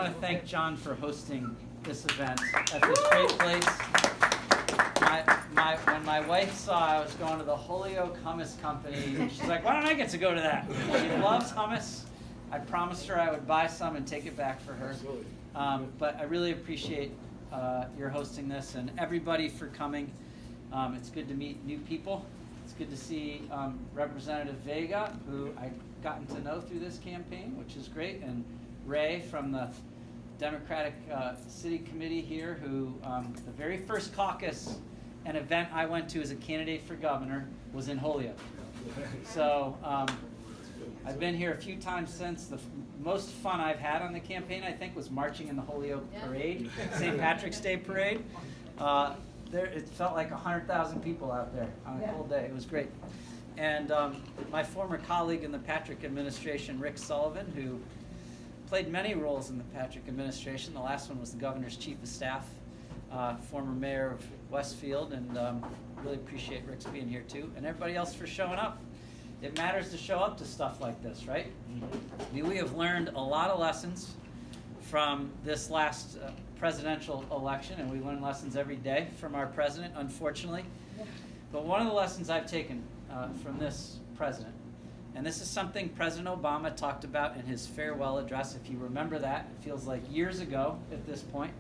want to thank John for hosting this event at this great place. When my wife saw I was going to the Holyoke Hummus Company, she's like, why don't I get to go to that? She loves hummus. I promised her I would buy some and take it back for her. But I really appreciate your hosting this and everybody for coming. It's good to meet new people. It's good to see Representative Vega, who I've gotten to know through this campaign, which is great, and Ray from the Democratic City Committee here, who the very first caucus and event I went to as a candidate for governor was in Holyoke. So I've been here a few times since. The most fun I've had on the campaign, I think, was marching in the Holyoke parade, St. Patrick's Day parade. It felt like 100,000 people out there on a cold day. It was great. And my former colleague in the Patrick administration, Rick Sullivan, who played many roles in the Patrick administration. The last one was the governor's chief of staff, former mayor of Westfield, and really appreciate Rick's being here too, and everybody else for showing up. It matters to show up to stuff like this, right? I mean, we have learned a lot of lessons from this last presidential election, and we learn lessons every day from our president, unfortunately. But one of the lessons I've taken from this president, and this is something President Obama talked about in his farewell address. If you remember that, it feels like years ago at this point.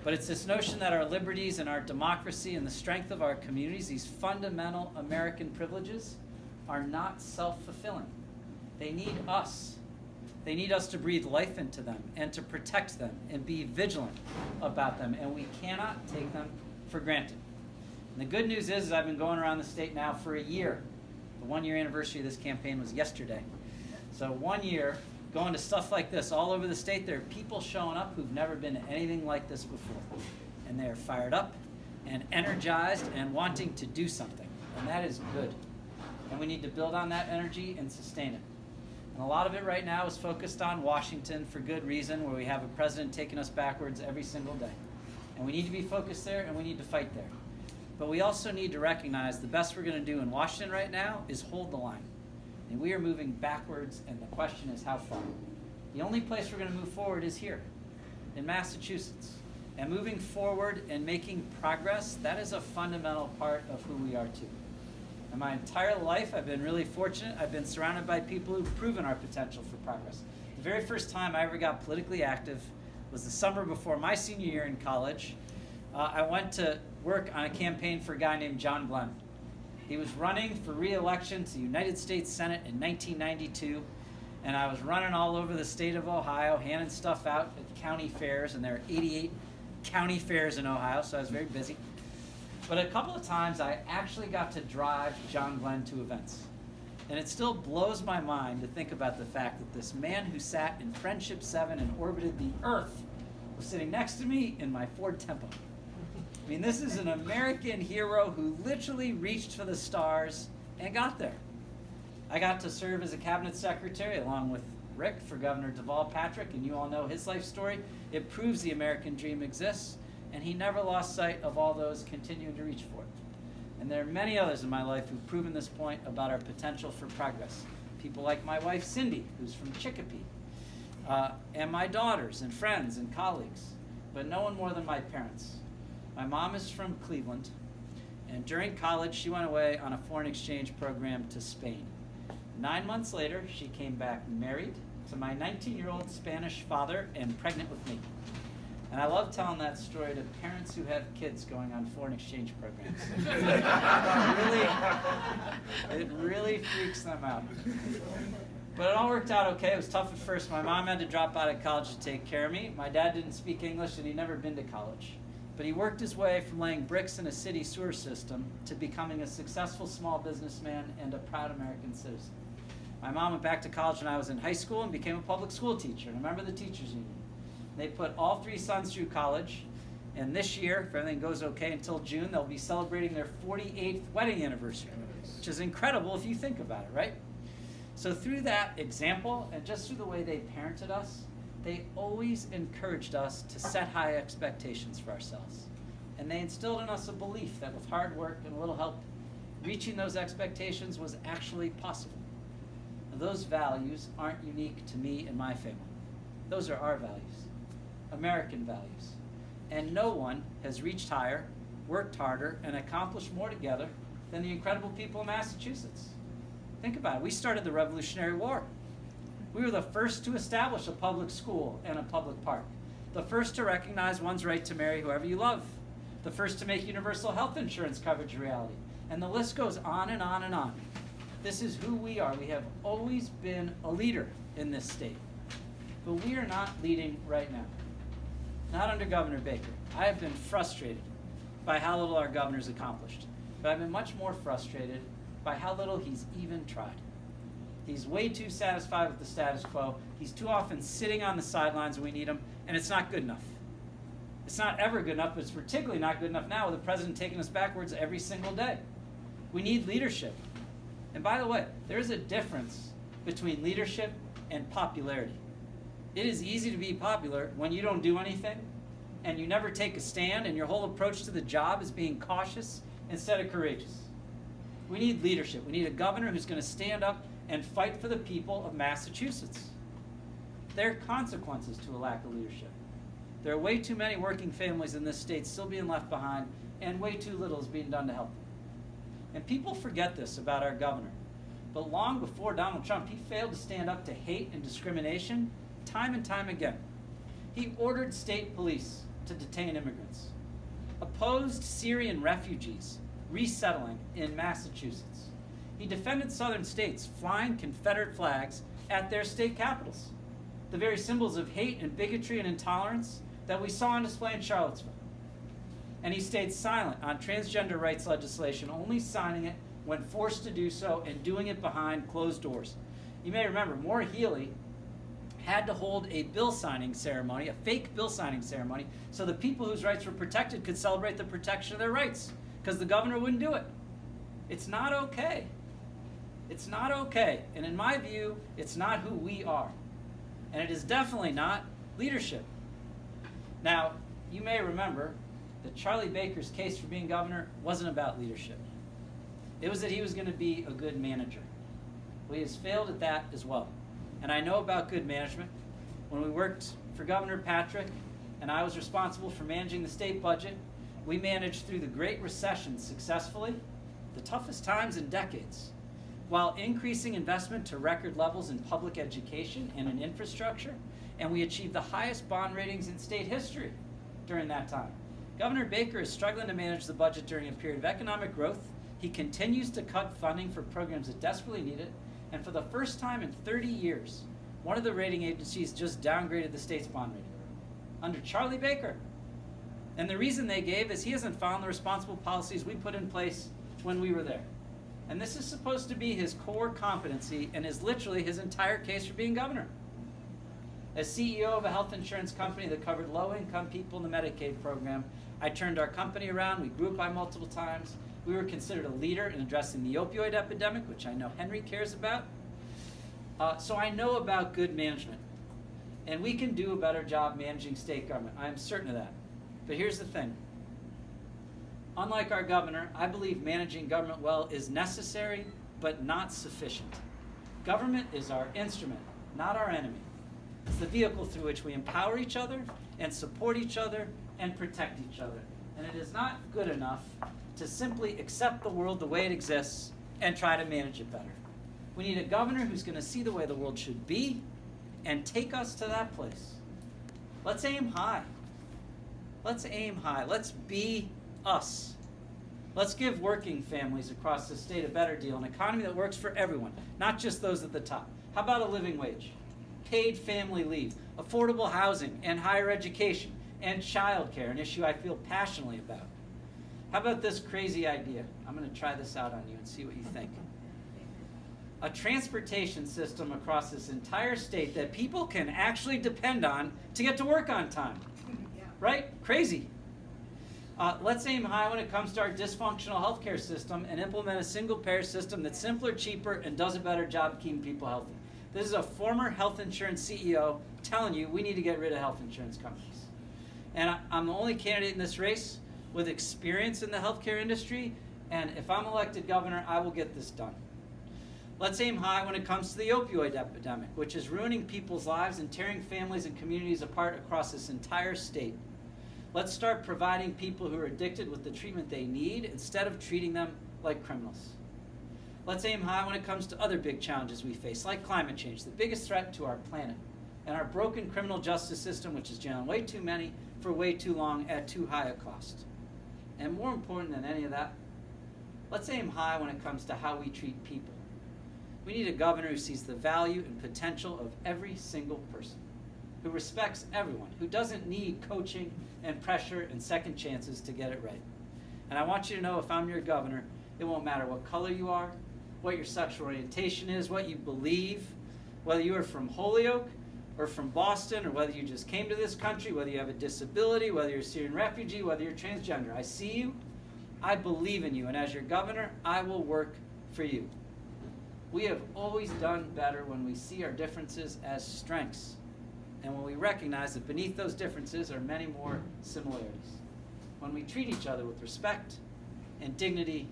But it's this notion that our liberties and our democracy and the strength of our communities, these fundamental American privileges, are not self-fulfilling. They need us. They need us to breathe life into them and to protect them and be vigilant about them. And we cannot take them for granted. And the good news is I've been going around the state now for a year. The one-year anniversary of this campaign was yesterday. So 1 year, going to stuff like this all over the state. There are people showing up who've never been to anything like this before. And they're fired up and energized and wanting to do something. And that is good. And we need to build on that energy and sustain it. And a lot of it right now is focused on Washington for good reason, where we have a president taking us backwards every single day. And we need to be focused there, and we need to fight there. But we also need to recognize the best we're going to do in Washington right now is hold the line. And we are moving backwards, and the question is how far. The only place we're going to move forward is here, in Massachusetts. And moving forward and making progress, that is a fundamental part of who we are too. And my entire life, I've been really fortunate. I've been surrounded by people who've proven our potential for progress. The very first time I ever got politically active was the summer before my senior year in college. I went to work on a campaign for a guy named John Glenn. He was running for re-election to the United States Senate in 1992, and I was running all over the state of Ohio, handing stuff out at county fairs, and there are 88 county fairs in Ohio, so I was very busy. But a couple of times I actually got to drive John Glenn to events. And it still blows my mind to think about the fact that this man who sat in Friendship 7 and orbited the Earth was sitting next to me in my Ford Tempo. I mean, this is an American hero who literally reached for the stars and got there. I got to serve as a cabinet secretary along with Rick for Governor Deval Patrick, and you all know his life story. It proves the American dream exists, and he never lost sight of all those continuing to reach for it. And there are many others in my life who've proven this point about our potential for progress. People like my wife, Cindy, who's from Chicopee, and my daughters and friends and colleagues, but no one more than my parents. My mom is from Cleveland, and during college, she went away on a foreign exchange program to Spain. 9 months later, she came back married to my 19-year-old Spanish father and pregnant with me. And I love telling that story to parents who have kids going on foreign exchange programs. It really freaks them out. But it all worked out okay. It was tough at first. My mom had to drop out of college to take care of me. My dad didn't speak English, and he'd never been to college. But he worked his way from laying bricks in a city sewer system to becoming a successful small businessman and a proud American citizen. My mom went back to college when I was in high school and became a public school teacher, and a member of the teachers union. They put all 3 sons through college, and this year, if everything goes okay until June, they'll be celebrating their 48th wedding anniversary, which is incredible if you think about it, right? So through that example, and just through the way they parented us, they always encouraged us to set high expectations for ourselves. And they instilled in us a belief that with hard work and a little help, reaching those expectations was actually possible. Now, those values aren't unique to me and my family. Those are our values. American values. And no one has reached higher, worked harder, and accomplished more together than the incredible people of Massachusetts. Think about it. We started the Revolutionary War. We were the first to establish a public school and a public park. The first to recognize one's right to marry whoever you love. The first to make universal health insurance coverage a reality. And the list goes on and on and on. This is who we are. We have always been a leader in this state. But we are not leading right now. Not under Governor Baker. I have been frustrated by how little our governor's accomplished. But I've been much more frustrated by how little he's even tried. He's way too satisfied with the status quo. He's too often sitting on the sidelines when we need him, and it's not good enough. It's not ever good enough, but it's particularly not good enough now with the president taking us backwards every single day. We need leadership. And by the way, there is a difference between leadership and popularity. It is easy to be popular when you don't do anything and you never take a stand and your whole approach to the job is being cautious instead of courageous. We need leadership. We need a governor who's going to stand up and fight for the people of Massachusetts. There are consequences to a lack of leadership. There are way too many working families in this state still being left behind, and way too little is being done to help them. And people forget this about our governor. But long before Donald Trump, he failed to stand up to hate and discrimination time and time again. He ordered state police to detain immigrants, opposed Syrian refugees resettling in Massachusetts. He defended southern states flying Confederate flags at their state capitals, the very symbols of hate and bigotry and intolerance that we saw on display in Charlottesville. And he stayed silent on transgender rights legislation, only signing it when forced to do so and doing it behind closed doors. You may remember, Maura Healey had to hold a bill signing ceremony, a fake bill signing ceremony, so the people whose rights were protected could celebrate the protection of their rights, because the governor wouldn't do it. It's not okay. It's not okay. And in my view, it's not who we are. And it is definitely not leadership. Now, you may remember that Charlie Baker's case for being governor wasn't about leadership. It was that he was going to be a good manager. Well, he has failed at that as well. And I know about good management. When we worked for Governor Patrick and I was responsible for managing the state budget, we managed through the Great Recession successfully, the toughest times in decades, while increasing investment to record levels in public education and in infrastructure, and we achieved the highest bond ratings in state history during that time. Governor Baker is struggling to manage the budget during a period of economic growth. He continues to cut funding for programs that desperately need it, and for the first time in 30 years, one of the rating agencies just downgraded the state's bond rating under Charlie Baker. And the reason they gave is he hasn't followed the responsible policies we put in place when we were there. And this is supposed to be his core competency and is literally his entire case for being governor. As CEO of a health insurance company that covered low-income people in the Medicaid program, I turned our company around. We grew it by multiple times. We were considered a leader in addressing the opioid epidemic, which I know Henry cares about. So I know about good management. And we can do a better job managing state government. I am certain of that. But here's the thing. Unlike our governor, I believe managing government well is necessary, but not sufficient. Government is our instrument, not our enemy. It's the vehicle through which we empower each other and support each other and protect each other. And it is not good enough to simply accept the world the way it exists and try to manage it better. We need a governor who's going to see the way the world should be and take us to that place. Let's aim high. Let's aim high. Let's be us. Let's give working families across the state a better deal, an economy that works for everyone, not just those at the top. How about a living wage, paid family leave, affordable housing, and higher education, and childcare, an issue I feel passionately about? How about this crazy idea? I'm going to try this out on you and see what you think. A transportation system across this entire state that people can actually depend on to get to work on time. Right? Crazy. Let's aim high when it comes to our dysfunctional healthcare system and implement a single-payer system that's simpler, cheaper, and does a better job keeping people healthy. This is a former health insurance CEO telling you we need to get rid of health insurance companies. And I'm the only candidate in this race with experience in the healthcare industry, and if I'm elected governor, I will get this done. Let's aim high when it comes to the opioid epidemic, which is ruining people's lives and tearing families and communities apart across this entire state. Let's start providing people who are addicted with the treatment they need instead of treating them like criminals. Let's aim high when it comes to other big challenges we face, like climate change, the biggest threat to our planet, and our broken criminal justice system, which is jailing way too many for way too long at too high a cost. And more important than any of that, let's aim high when it comes to how we treat people. We need a governor who sees the value and potential of every single person, who respects everyone, who doesn't need coaching and pressure and second chances to get it right. And I want you to know, if I'm your governor, it won't matter what color you are, what your sexual orientation is, what you believe, whether you are from Holyoke or from Boston, or whether you just came to this country, whether you have a disability, whether you're a Syrian refugee, whether you're transgender. I see you, I believe in you, and as your governor, I will work for you. We have always done better when we see our differences as strengths, and when we recognize that beneath those differences are many more similarities. When we treat each other with respect and dignity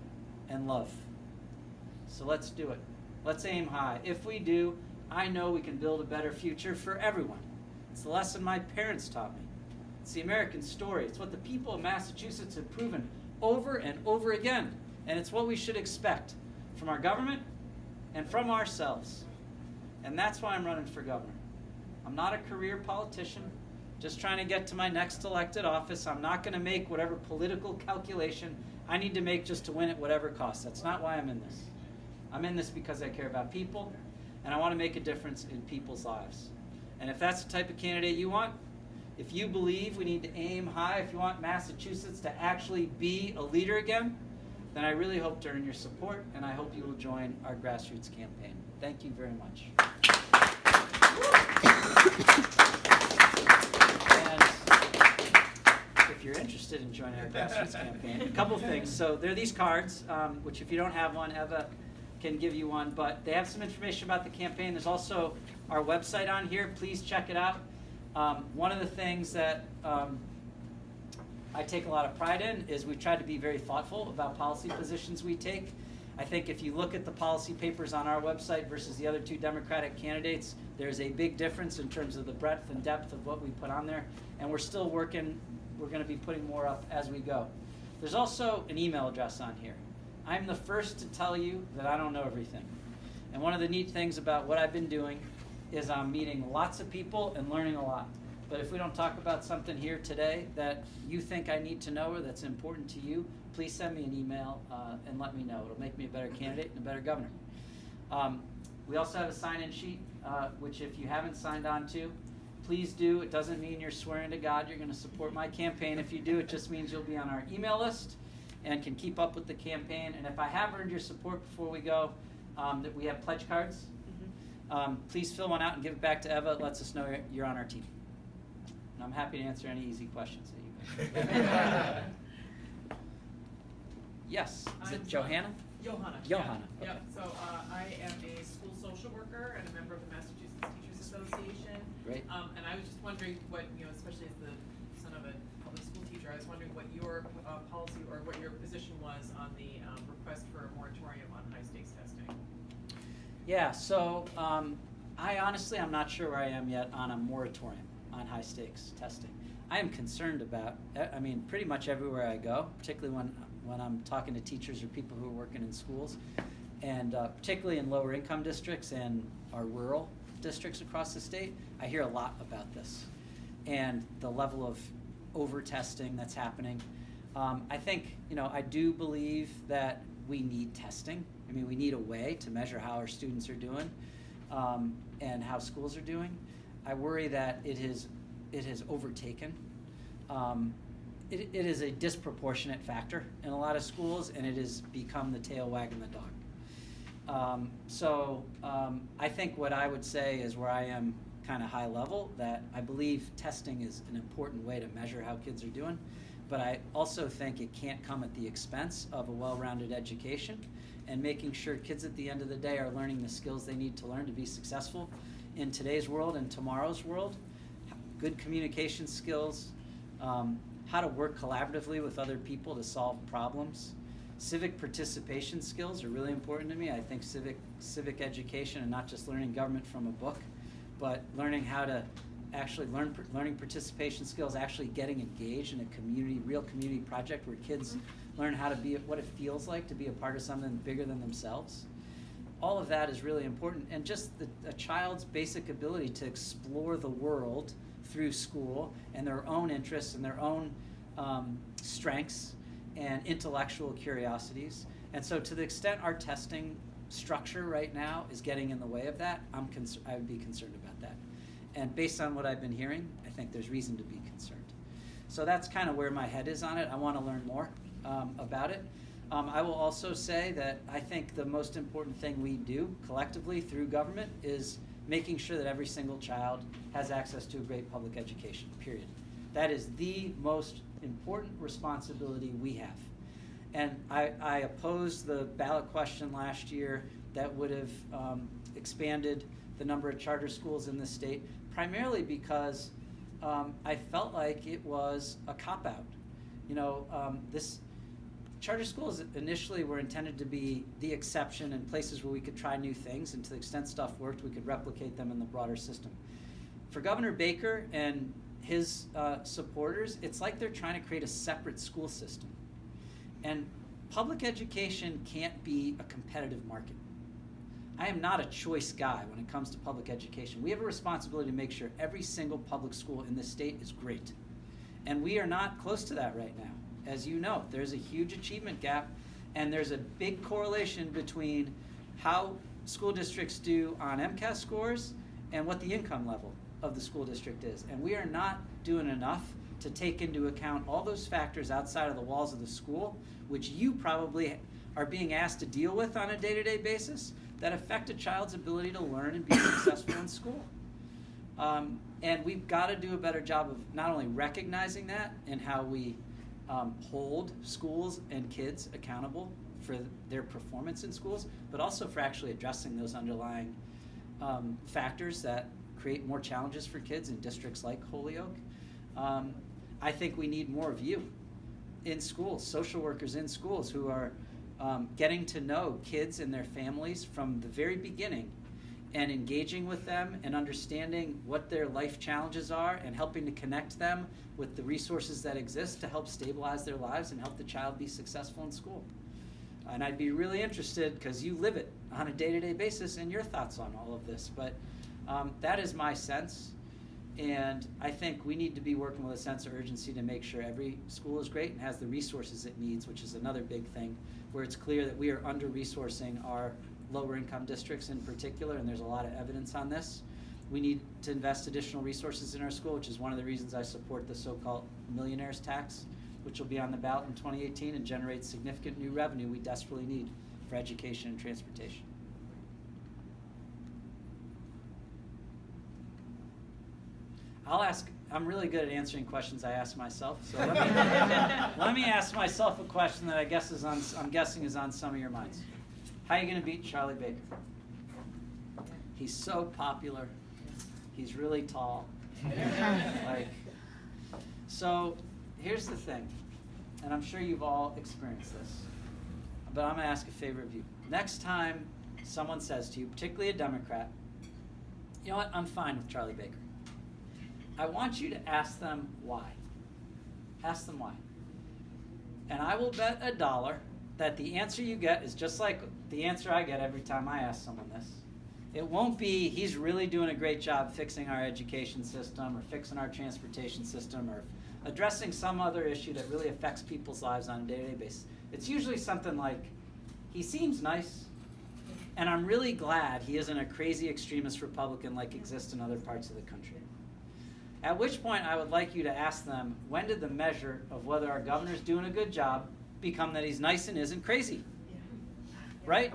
and love. So let's do it. Let's aim high. If we do, I know we can build a better future for everyone. It's the lesson my parents taught me. It's the American story. It's what the people of Massachusetts have proven over and over again. And it's what we should expect from our government and from ourselves. And that's why I'm running for governor. I'm not a career politician, just trying to get to my next elected office. I'm not going to make whatever political calculation I need to make just to win at whatever cost. That's not why I'm in this. I'm in this because I care about people, and I want to make a difference in people's lives. And if that's the type of candidate you want, if you believe we need to aim high, if you want Massachusetts to actually be a leader again, then I really hope to earn your support, and I hope you will join our grassroots campaign. Thank you very much. And if you're interested in joining our grassroots campaign, a couple things. So there are these cards, which if you don't have one, Eva can give you one, but they have some information about the campaign. There's also our website on here. Please check it out. One of the things that I take a lot of pride in is we've tried to be very thoughtful about policy positions we take. I think if you look at the policy papers on our website versus the other two Democratic candidates, there's a big difference in terms of the breadth and depth of what we put on there, and we're still working. We're going to be putting more up as we go. There's also an email address on here. I'm the first to tell you that I don't know everything. And one of the neat things about what I've been doing is I'm meeting lots of people and learning a lot. But if we don't talk about something here today that you think I need to know or that's important to you, please send me an email and let me know. It'll make me a better candidate and a better governor. We also have a sign-in sheet, which if you haven't signed on to, please do. It doesn't mean you're swearing to God you're going to support my campaign. If you do, it just means you'll be on our email list and can keep up with the campaign. And if I have earned your support before we go, that we have pledge cards. Please fill one out and give it back to Eva. It lets us know you're on our team. And I'm happy to answer any easy questions that you have. Yes. Is it Johanna? Johanna. Johanna. Yeah. Okay. So I am a school social worker and a member of the Massachusetts Teachers Association. Great. And I was just wondering what, especially as the son of a public school teacher, I was wondering what your policy or what your position was on the request for a moratorium on high stakes testing. Yeah, so I honestly, I'm not sure where I am yet on a moratorium on high stakes testing. I am concerned about, pretty much everywhere I go, particularly when I'm talking to teachers or people who are working in schools, and particularly in lower income districts and our rural districts across the state, I hear a lot about this and the level of over-testing that's happening. I think, I do believe that we need testing. We need a way to measure how our students are doing and how schools are doing. I worry that it has overtaken. It is a disproportionate factor in a lot of schools, and it has become the tail wagging the dog. I think what I would say is where I am kind of high level, that I believe testing is an important way to measure how kids are doing, but I also think it can't come at the expense of a well-rounded education and making sure kids at the end of the day are learning the skills they need to learn to be successful in today's world and tomorrow's world. Good communication skills, how to work collaboratively with other people to solve problems, Civic participation skills are really important to me. I think civic education, and not just learning government from a book, but learning how to actually learning participation skills, actually getting engaged in a real community project where kids learn how to be, what it feels like to be a part of something bigger than themselves. All of that is really important, and just a child's basic ability to explore the world through school and their own interests and their own strengths and intellectual curiosities. And so to the extent our testing structure right now is getting in the way of that, I would be concerned about that. And based on what I've been hearing, I think there's reason to be concerned. So that's kind of where my head is on it. I want to learn more about it. I will also say that I think the most important thing we do collectively through government is making sure that every single child has access to a great public education, period. That is the most important responsibility we have. And I opposed the ballot question last year that would have expanded the number of charter schools in the state, primarily because I felt like it was a cop-out. This charter schools initially were intended to be the exception and places where we could try new things, and to the extent stuff worked, we could replicate them in the broader system. For Governor Baker and his supporters, it's like they're trying to create a separate school system. And public education can't be a competitive market. I am not a choice guy when it comes to public education. We have a responsibility to make sure every single public school in this state is great. And we are not close to that right now. As you know, there's a huge achievement gap, and there's a big correlation between how school districts do on MCAS scores and what the income level of the school district is. And we are not doing enough to take into account all those factors outside of the walls of the school, which you probably are being asked to deal with on a day-to-day basis, that affect a child's ability to learn and be successful in school. And we've got to do a better job of not only recognizing that and how we hold schools and kids accountable for their performance in schools, but also for actually addressing those underlying factors that create more challenges for kids in districts like Holyoke. I think we need more of you in schools, social workers in schools who are getting to know kids and their families from the very beginning and engaging with them and understanding what their life challenges are and helping to connect them with the resources that exist to help stabilize their lives and help the child be successful in school. And I'd be really interested, because you live it on a day-to-day basis, in your thoughts on all of this. But that is my sense, and I think we need to be working with a sense of urgency to make sure every school is great and has the resources it needs, which is another big thing, where it's clear that we are under-resourcing our lower income districts in particular, and there's a lot of evidence on this. We need to invest additional resources in our school, which is one of the reasons I support the so-called millionaire's tax, which will be on the ballot in 2018 and generate significant new revenue we desperately need for education and transportation. I'm really good at answering questions I ask myself, so let me ask myself a question that I'm guessing is on some of your minds. How are you going to beat Charlie Baker? He's so popular. He's really tall. So here's the thing, and I'm sure you've all experienced this, but I'm going to ask a favor of you. Next time someone says to you, particularly a Democrat, you know what, I'm fine with Charlie Baker, I want you to ask them why. Ask them why. And I will bet $1 that the answer you get is just like the answer I get every time I ask someone this. It won't be, he's really doing a great job fixing our education system or fixing our transportation system or addressing some other issue that really affects people's lives on a day-to-day basis. It's usually something like, he seems nice, and I'm really glad he isn't a crazy extremist Republican like exists in other parts of the country. At which point I would like you to ask them, when did the measure of whether our governor's doing a good job become that he's nice and isn't crazy? Right?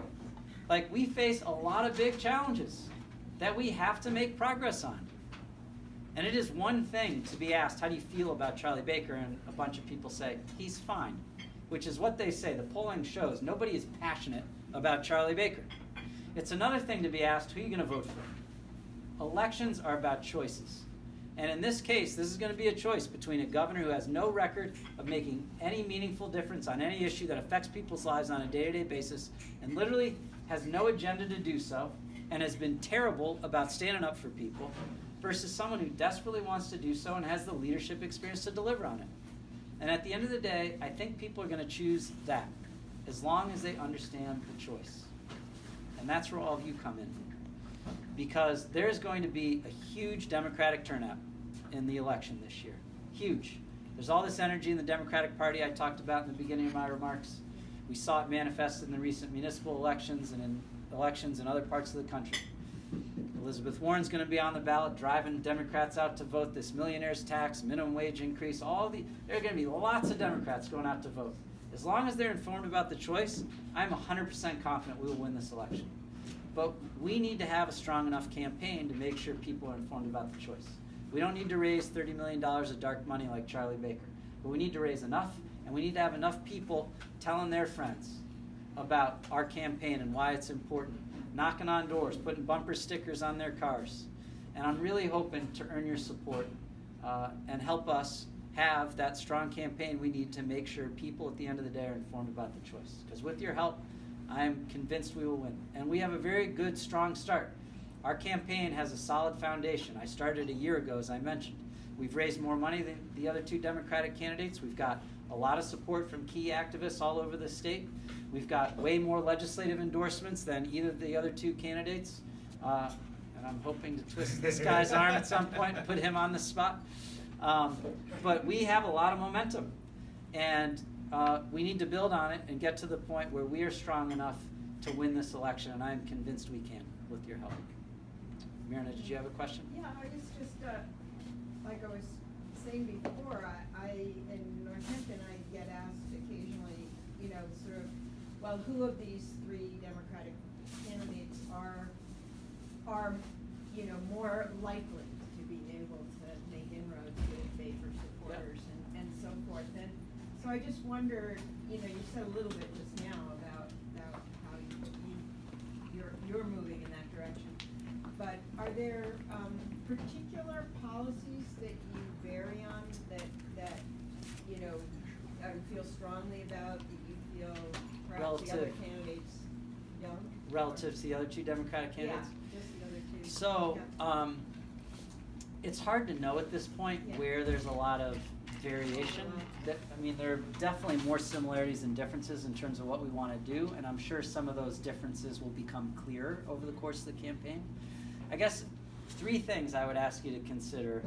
Like, we face a lot of big challenges that we have to make progress on. And it is one thing to be asked, how do you feel about Charlie Baker? And a bunch of people say, he's fine, which is what they say. The polling shows nobody is passionate about Charlie Baker. It's another thing to be asked, who are you going to vote for? Elections are about choices. And in this case, this is going to be a choice between a governor who has no record of making any meaningful difference on any issue that affects people's lives on a day-to-day basis, and literally has no agenda to do so, and has been terrible about standing up for people, versus someone who desperately wants to do so and has the leadership experience to deliver on it. And at the end of the day, I think people are going to choose that, as long as they understand the choice. And that's where all of you come in. Because there's going to be a huge Democratic turnout in the election this year. Huge. There's all this energy in the Democratic Party I talked about in the beginning of my remarks. We saw it manifested in the recent municipal elections and in elections in other parts of the country. Elizabeth Warren's going to be on the ballot driving Democrats out to vote. This millionaire's tax, minimum wage increase, there are going to be lots of Democrats going out to vote. As long as they're informed about the choice, I'm 100% confident we will win this election. But we need to have a strong enough campaign to make sure people are informed about the choice. We don't need to raise $30 million of dark money like Charlie Baker, but we need to raise enough, and we need to have enough people telling their friends about our campaign and why it's important, knocking on doors, putting bumper stickers on their cars. And I'm really hoping to earn your support and help us have that strong campaign we need to make sure people at the end of the day are informed about the choice. Because with your help, I'm convinced we will win. And we have a very good, strong start. Our campaign has a solid foundation. I started a year ago, as I mentioned. We've raised more money than the other two Democratic candidates. We've got a lot of support from key activists all over the state. We've got way more legislative endorsements than either of the other two candidates. And I'm hoping to twist this guy's arm at some point and put him on the spot. But we have a lot of momentum. And we need to build on it and get to the point where we are strong enough to win this election. And I am convinced we can with your help. Myrna, did you have a question? Yeah, I was just, like I was saying before, I in Northampton, I get asked occasionally, sort of, well, who of these three Democratic candidates are more likely to be able to make inroads with Baker supporters and so forth. And so I just wondered, you said a little bit just now about how you're moving in that direction. But are there particular policies that you vary on that feel strongly about, that you feel perhaps the other candidates don't? Relative to the other two Democratic candidates? Yeah, just the other two. So, yeah. It's hard to know at this point where there's a lot of variation. There are definitely more similarities than differences in terms of what we want to do, and I'm sure some of those differences will become clearer over the course of the campaign. I guess three things I would ask you to consider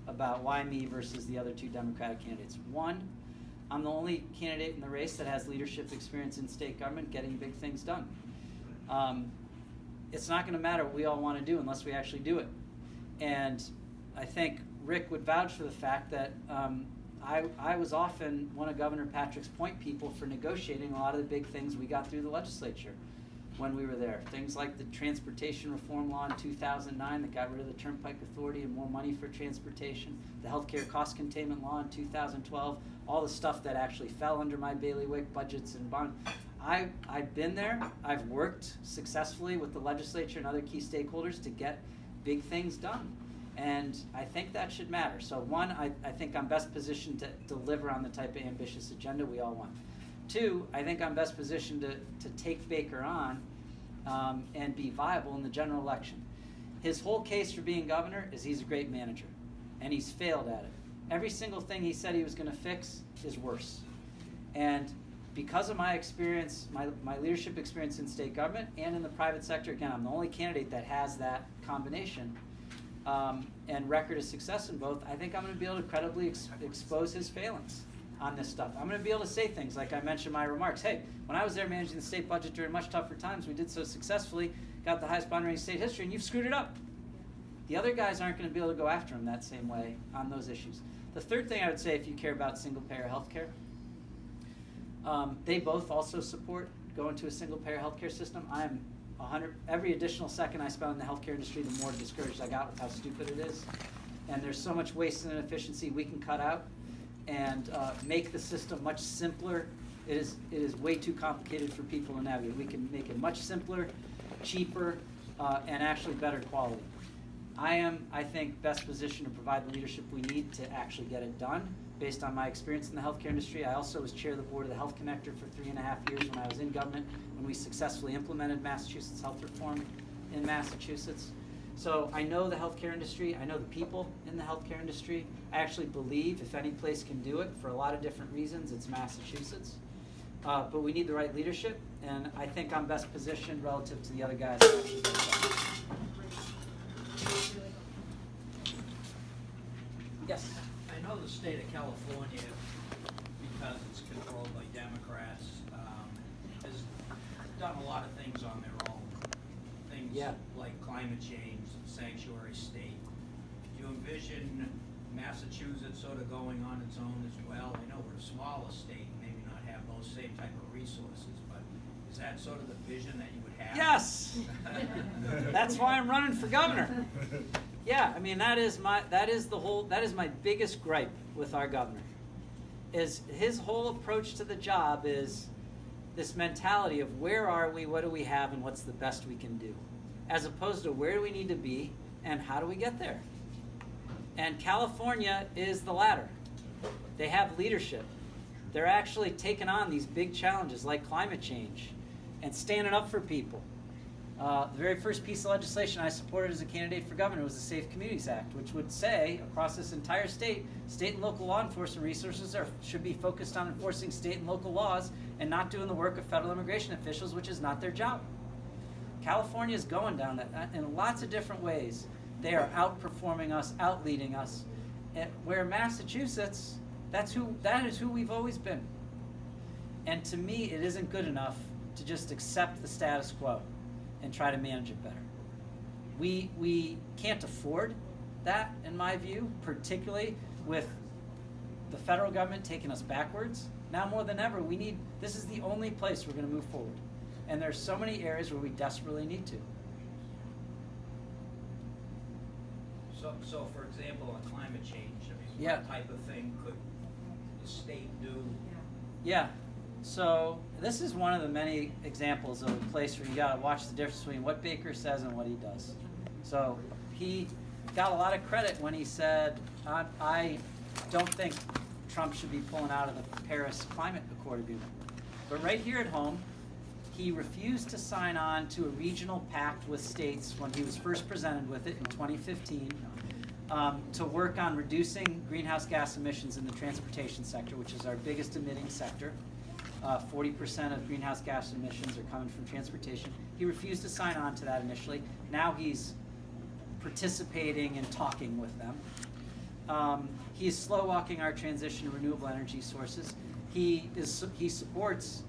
about why me versus the other two Democratic candidates. One, I'm the only candidate in the race that has leadership experience in state government getting big things done. It's not going to matter what we all want to do unless we actually do it. And I think Rick would vouch for the fact that I was often one of Governor Patrick's point people for negotiating a lot of the big things we got through the legislature when we were there. Things like the transportation reform law in 2009 that got rid of the Turnpike Authority and more money for transportation, the healthcare cost containment law in 2012, all the stuff that actually fell under my bailiwick, budgets and bond. I've been there. I've worked successfully with the legislature and other key stakeholders to get big things done. And I think that should matter. So one, I think I'm best positioned to deliver on the type of ambitious agenda we all want. Two, I think I'm best positioned to take Baker on and be viable in the general election. His whole case for being governor is he's a great manager, and he's failed at it. Every single thing he said he was going to fix is worse. And because of my experience, my leadership experience in state government and in the private sector, again, I'm the only candidate that has that combination, and record of success in both, I think I'm going to be able to credibly expose his failings on this stuff. I'm going to be able to say things like I mentioned in my remarks. Hey, when I was there managing the state budget during much tougher times, we did so successfully, got the highest bond rating in state history, and you've screwed it up. The other guys aren't going to be able to go after him that same way on those issues. The third thing I would say, if you care about single-payer health care, they both also support going to a single-payer healthcare system. I'm every additional second I spend in the healthcare industry, the more discouraged I got with how stupid it is. And there's so much waste and inefficiency we can cut out and make the system much simpler. It is way too complicated for people to navigate. We can make it much simpler, cheaper, and actually better quality. I am, I think, best positioned to provide the leadership we need to actually get it done based on my experience in the healthcare industry. I also was chair of the board of the Health Connector for 3.5 years when I was in government, when we successfully implemented Massachusetts health reform in Massachusetts. So I know the healthcare industry, I know the people in the healthcare industry. I actually believe if any place can do it for a lot of different reasons, it's Massachusetts. But we need the right leadership, and I think I'm best positioned relative to the other guys to actually get it done. Yes. I know the state of California, because it's controlled by Democrats, has done a lot of things on their own. Things Yeah. like climate change, sanctuary state. Do you envision Massachusetts sort of going on its own as well? I know we're a smaller state, and maybe not have those same type of resources, but is that sort of the vision that you would have? Yes. That's why I'm running for governor. Yeah, I mean that is my biggest gripe with our governor. Is his whole approach to the job is this mentality of where are we, what do we have, and what's the best we can do, as opposed to where do we need to be and how do we get there. And California is the latter. They have leadership. They're actually taking on these big challenges like climate change and standing up for people. The very first piece of legislation I supported as a candidate for governor was the Safe Communities Act, which would say across this entire state, state and local law enforcement resources should be focused on enforcing state and local laws and not doing the work of federal immigration officials, which is not their job. California is going down that in lots of different ways. They are outperforming us, outleading us. Where Massachusetts, that is who we've always been. And to me, it isn't good enough to just accept the status quo and try to manage it better. We can't afford that, in my view, particularly with the federal government taking us backwards. Now more than ever, this is the only place we're going to move forward. And there's so many areas where we desperately need to. So for example, on climate change, I mean, Yeah. what type of thing could the state do? Yeah, so this is one of the many examples of a place where you got to watch the difference between what Baker says and what he does. So he got a lot of credit when he said, I don't think Trump should be pulling out of the Paris Climate Accord agreement. But right here at home, he refused to sign on to a regional pact with states when he was first presented with it in 2015 to work on reducing greenhouse gas emissions in the transportation sector, which is our biggest emitting sector. 40% of greenhouse gas emissions are coming from transportation. He refused to sign on to that initially. Now he's participating and talking with them. He is slow walking our transition to renewable energy sources. He supports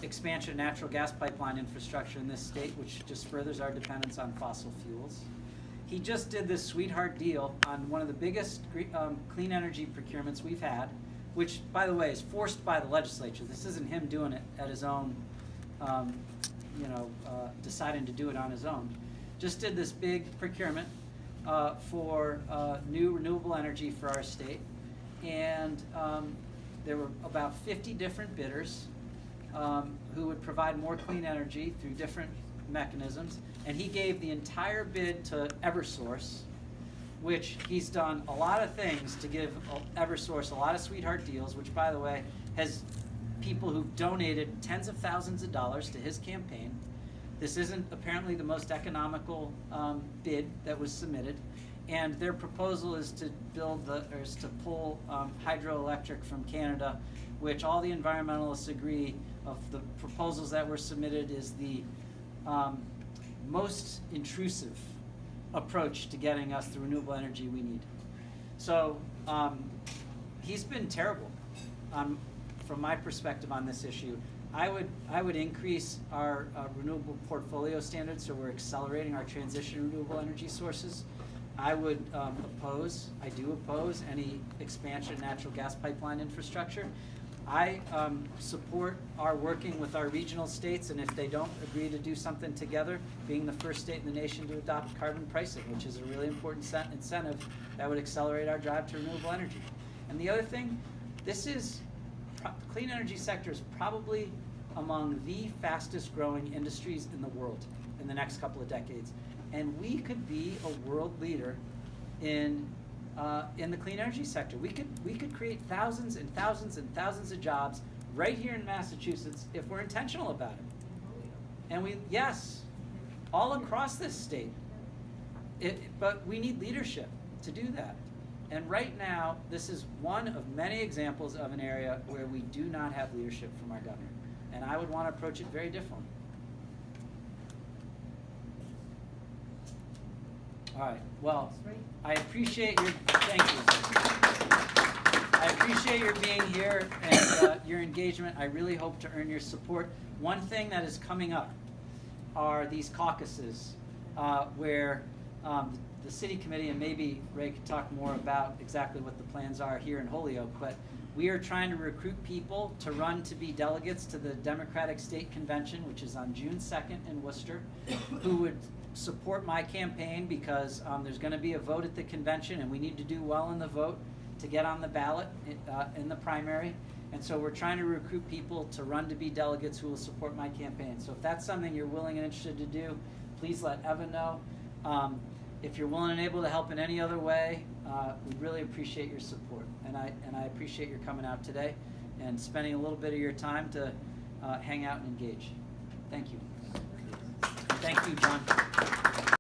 expansion of natural gas pipeline infrastructure in this state, which just furthers our dependence on fossil fuels. He just did this sweetheart deal on one of the biggest clean energy procurements we've had, which, by the way, is forced by the legislature. This isn't him doing it at his own, deciding to do it on his own. Just did this big procurement for new renewable energy for our state, and there were about 50 different bidders who would provide more clean energy through different mechanisms, and he gave the entire bid to Eversource, which he's done a lot of things to give Eversource a lot of sweetheart deals, which, by the way, has people who've donated tens of thousands of dollars to his campaign. This isn't apparently the most economical bid that was submitted, and their proposal is to pull hydroelectric from Canada, which all the environmentalists agree of the proposals that were submitted is the most intrusive approach to getting us the renewable energy we need. So he's been terrible from my perspective on this issue. I would increase our renewable portfolio standards so we're accelerating our transition to renewable energy sources. I would I do oppose any expansion of natural gas pipeline infrastructure. I support our working with our regional states, and if they don't agree to do something together, being the first state in the nation to adopt carbon pricing, which is a really important incentive that would accelerate our drive to renewable energy. And the other thing, the clean energy sector is probably among the fastest growing industries in the world in the next couple of decades. and we could be a world leader in the clean energy sector. We could create thousands and thousands and thousands of jobs right here in Massachusetts if we're intentional about it. And yes, all across this state. But we need leadership to do that. And right now, this is one of many examples of an area where we do not have leadership from our governor. And I would want to approach it very differently. All right, well, I appreciate your, thank you. I appreciate your being here and your engagement. I really hope to earn your support. One thing that is coming up are these caucuses where the city committee, and maybe Ray could talk more about exactly what the plans are here in Holyoke, but we are trying to recruit people to run to be delegates to the Democratic State Convention, which is on June 2nd in Worcester, who would support my campaign because there's going to be a vote at the convention and we need to do well in the vote to get on the ballot in the primary. And so we're trying to recruit people to run to be delegates who will support my campaign. So if that's something you're willing and interested to do, please let Evan know. If you're willing and able to help in any other way, we really appreciate your support. And I appreciate your coming out today and spending a little bit of your time to hang out and engage. Thank you. Thank you, John.